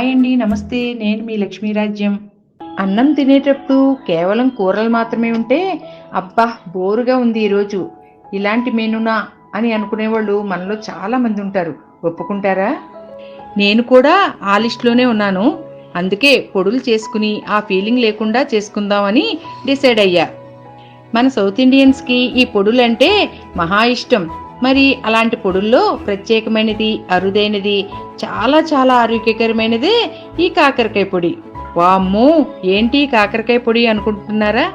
Hi అండి, నమస్తే. నేను మీ లక్ష్మీరాజ్యం. అన్నం తినేటప్పుడు కేవలం కూరలు మాత్రమే ఉంటే అబ్బా బోరుగా ఉంది ఈరోజు, ఇలాంటి మెనూనా అని అనుకునేవాళ్ళు మనలో చాలా మంది ఉంటారు. ఒప్పుకుంటారా? నేను కూడా ఆ లిస్టులోనే ఉన్నాను. అందుకే పొడులు చేసుకుని ఆ ఫీలింగ్ లేకుండా చేసుకుందామని డిసైడ్ అయ్యా. మన సౌత్ ఇండియన్స్కి ఈ పొడులంటే మహా ఇష్టం. మరి అలాంటి పొడుల్లో ప్రత్యేకమైనది, అరుదైనది, చాలా చాలా ఆరోగ్యకరమైనదే ఈ కాకరకాయ పొడి. వామ్మో, ఏంటి కాకరకాయ పొడి అనుకుంటున్నారా?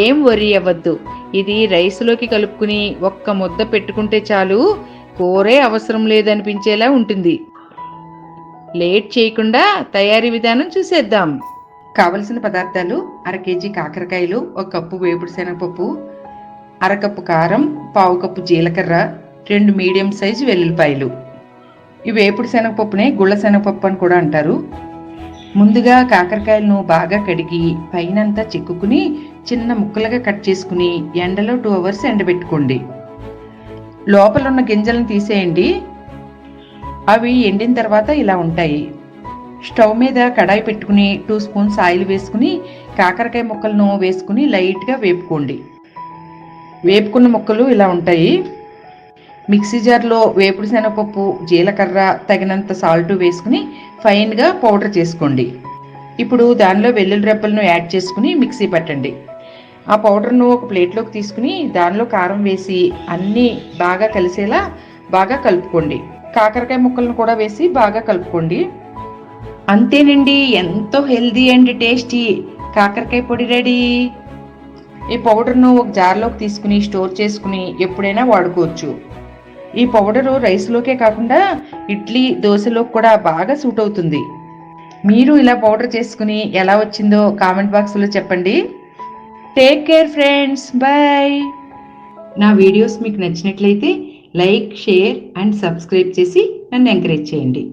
ఏం వరి అవ్వద్దు. ఇది రైస్లోకి కలుపుకుని ఒక్క ముద్ద పెట్టుకుంటే చాలు, కూరే అవసరం లేదనిపించేలా ఉంటుంది. లేట్ చేయకుండా తయారీ విధానం చూసేద్దాం. కావలసిన పదార్థాలు: అర కేజీ కాకరకాయలు, ఒక కప్పు వేపుడు శనగపప్పు, అరకప్పు కారం, పావు కప్పు జీలకర్ర, 2 మీడియం సైజు వెల్లుల్లిపాయలు. ఈ వేపుడు శనగపప్పునే గుళ్ళ శనగపప్పు అని కూడా అంటారు. ముందుగా కాకరకాయలను బాగా కడిగి పైనంతా చిక్కుకుని చిన్న ముక్కలుగా కట్ చేసుకుని ఎండలో 2 అవర్స్ ఎండబెట్టుకోండి. లోపల ఉన్న గింజలను తీసేయండి. అవి ఎండిన తర్వాత ఇలా ఉంటాయి. స్టవ్ మీద కడాయి పెట్టుకుని 2 స్పూన్స్ ఆయిల్ వేసుకుని కాకరకాయ ముక్కలను వేసుకుని లైట్గా వేపుకోండి. వేపుకున్న ముక్కలు ఇలా ఉంటాయి. మిక్సీ జార్లో వేపుడు శనగపప్పు, జీలకర్ర, తగినంత సాల్ట్ వేసుకుని ఫైన్గా పౌడర్ చేసుకోండి. ఇప్పుడు దానిలో వెల్లుల్లి రెబ్బలను యాడ్ చేసుకుని మిక్సీ పట్టండి. ఆ పౌడర్ను ఒక ప్లేట్లోకి తీసుకుని దానిలో కారం వేసి అన్నీ బాగా కలిసేలా బాగా కలుపుకోండి. కాకరకాయ ముక్కలను కూడా వేసి బాగా కలుపుకోండి. అంతేనండి, ఎంతో హెల్దీ అండ్ టేస్టీ కాకరకాయ పొడి రెడీ. ఈ పౌడర్ను ఒక జార్లోకి తీసుకుని స్టోర్ చేసుకుని ఎప్పుడైనా వాడుకోవచ్చు. ఈ పౌడరు రైస్లోకే కాకుండా ఇడ్లీ, దోశలోకి కూడా బాగా సూట్ అవుతుంది. మీరు ఇలా పౌడర్ చేసుకుని ఎలా వచ్చిందో కామెంట్ బాక్స్లో చెప్పండి. Take care friends, bye. నా వీడియోస్ మీకు నచ్చినట్లయితే లైక్, షేర్ అండ్ సబ్స్క్రైబ్ చేసి నన్ను ఎంకరేజ్ చేయండి.